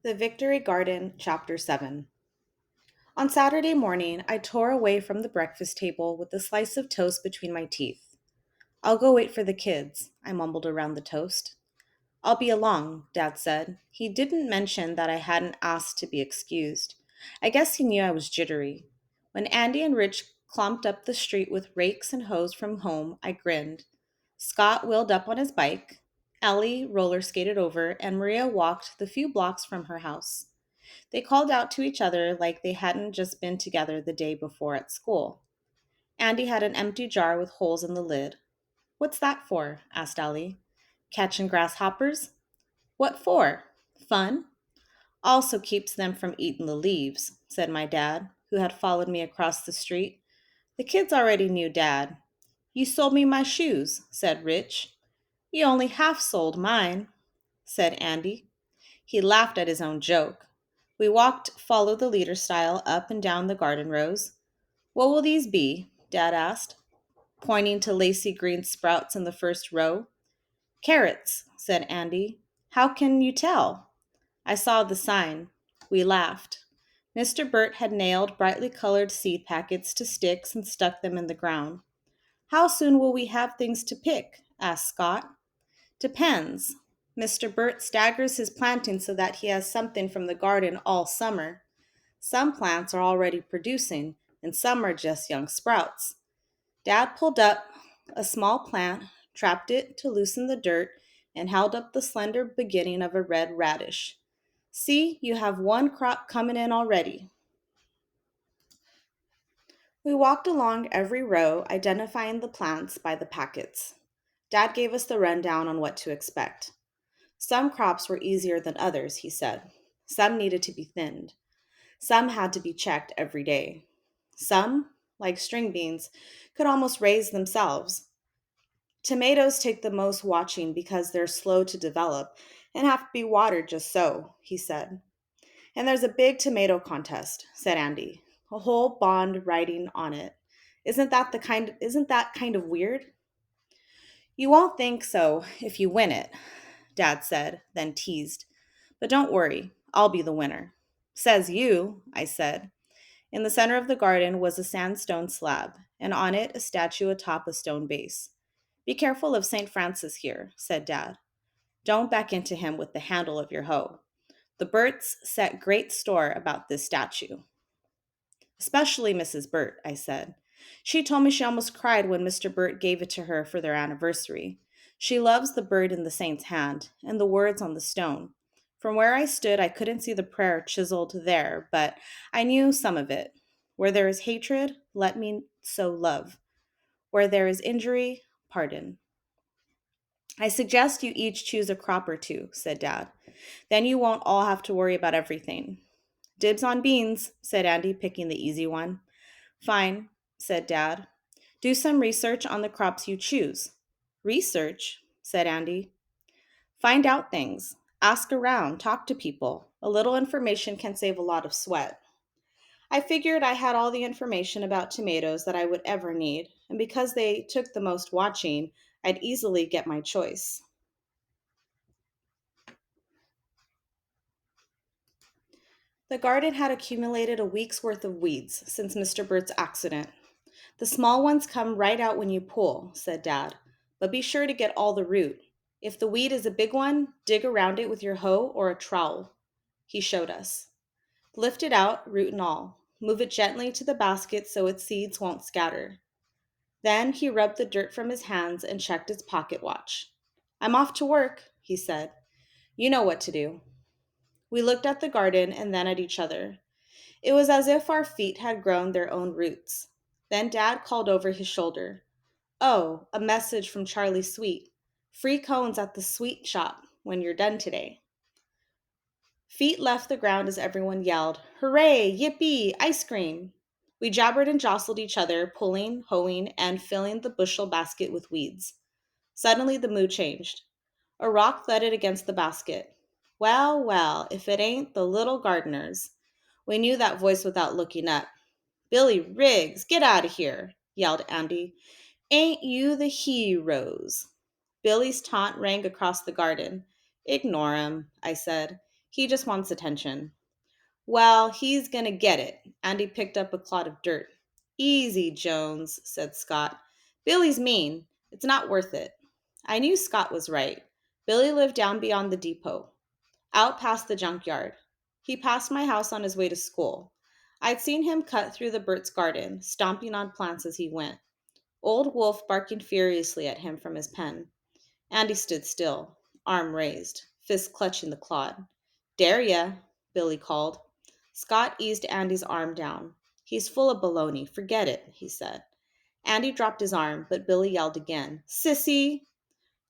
The Victory Garden, Chapter 7. On Saturday morning, I tore away from the breakfast table with a slice of toast between my teeth. I'll go wait for the kids, I mumbled around the toast. I'll be along, Dad said. He didn't mention that I hadn't asked to be excused. I guess he knew I was jittery. When Andy and Rich clomped up the street with rakes and hoes from home, I grinned. Scott wheeled up on his bike. Ellie roller skated over, and Maria walked the few blocks from her house. They called out to each other like they hadn't just been together the day before at school. Andy had an empty jar with holes in the lid. "What's that for?" asked Ellie. "Catching grasshoppers." "What for? Fun?" "Also keeps them from eating the leaves," said my dad, who had followed me across the street. The kids already knew Dad. "You sold me my shoes," said Rich. "You only half sold mine," said Andy. He laughed at his own joke. We walked follow the leader style up and down the garden rows. "What will these be?" Dad asked, pointing to lacy green sprouts in the first row. "Carrots," said Andy. "How can you tell?" "I saw the sign." We laughed. Mr. Burt had nailed brightly colored seed packets to sticks and stuck them in the ground. "How soon will we have things to pick?" asked Scott. "Depends. Mr. Burt staggers his planting so that he has something from the garden all summer. Some plants are already producing, and some are just young sprouts." Dad pulled up a small plant, trapped it to loosen the dirt, and held up the slender beginning of a red radish. "See, you have one crop coming in already." We walked along every row, identifying the plants by the packets. Dad gave us the rundown on what to expect. Some crops were easier than others, he said. Some needed to be thinned. Some had to be checked every day. Some, like string beans, could almost raise themselves. Tomatoes take the most watching because they're slow to develop and have to be watered just so, he said. "And there's a big tomato contest," said Andy. "A whole bond riding on it. Isn't that kind of weird?" "You won't think so if you win it," Dad said, then teased. "But don't worry, I'll be the winner." "Says you," I said. In the center of the garden was a sandstone slab, and on it a statue atop a stone base. "Be careful of St. Francis here," said Dad. "Don't back into him with the handle of your hoe. The Burts set great store about this statue." "Especially Mrs. Burt," I said. "She told me she almost cried when Mr. Burt gave it to her for their anniversary. She loves the bird in the saint's hand and the words on the stone. From where I stood, I couldn't see the prayer chiseled there, but I knew some of it. 'Where there is hatred, let me sow love. Where there is injury, pardon.' I suggest you each choose a crop or two," said Dad. "Then you won't all have to worry about everything." "Dibs on beans," said Andy, picking the easy one. "Fine," said Dad. "Do some research on the crops you choose." "Research?" said Andy. "Find out things. Ask around, talk to people. A little information can save a lot of sweat." I figured I had all the information about tomatoes that I would ever need, and because they took the most watching, I'd easily get my choice. The garden had accumulated a week's worth of weeds since Mr. Bird's accident. "The small ones come right out when you pull," said Dad, "but be sure to get all the root. If the weed is a big one, dig around it with your hoe or a trowel." He showed us. "Lift it out, root and all. Move it gently to the basket so its seeds won't scatter." Then he rubbed the dirt from his hands and checked his pocket watch. "I'm off to work," he said. "You know what to do." We looked at the garden and then at each other. It was as if our feet had grown their own roots. Then Dad called over his shoulder. "Oh, a message from Charlie Sweet. Free cones at the sweet shop when you're done today." Feet left the ground as everyone yelled, "Hooray! Yippee! Ice cream!" We jabbered and jostled each other, pulling, hoeing, and filling the bushel basket with weeds. Suddenly the mood changed. A rock thudded against the basket. "Well, well, if it ain't the little gardeners." We knew that voice without looking up. "Billy Riggs, get out of here," yelled Andy. "Ain't you the heroes?" Billy's taunt rang across the garden. "Ignore him," I said. He just wants attention. Well, he's gonna get it. Andy picked up a clod of dirt. Easy, Jones, said Scott. Billy's mean. It's not worth it. I knew Scott was right. Billy lived down beyond the depot, out past the junkyard. He passed my house on his way to school. I'd seen him cut through the Burt's garden, stomping on plants as he went. Old Wolf barking furiously at him from his pen. Andy stood still, arm raised, fist clutching the clod. Dare ya, Billy called. Scott eased Andy's arm down. He's full of baloney. Forget it, he said. Andy dropped his arm, but Billy yelled again, Sissy!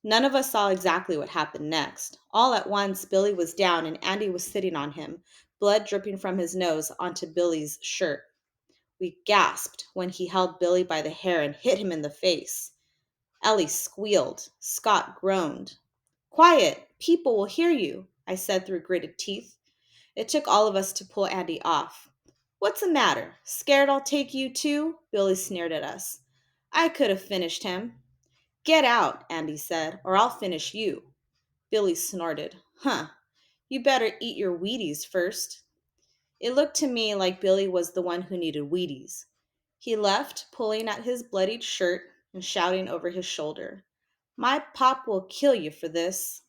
None of us saw exactly what happened next. All at once, Billy was down and Andy was sitting on him, blood dripping from his nose onto Billy's shirt. We gasped when he held Billy by the hair and hit him in the face. Ellie squealed. Scott groaned. Quiet! People will hear you, I said through gritted teeth. It took all of us to pull Andy off. What's the matter? Scared I'll take you too? Billy sneered at us. I could have finished him. Get out, Andy said, or I'll finish you. Billy snorted. Huh. You better eat your Wheaties first. It looked to me like Billy was the one who needed Wheaties. He left, pulling at his bloodied shirt and shouting over his shoulder. My pop will kill you for this.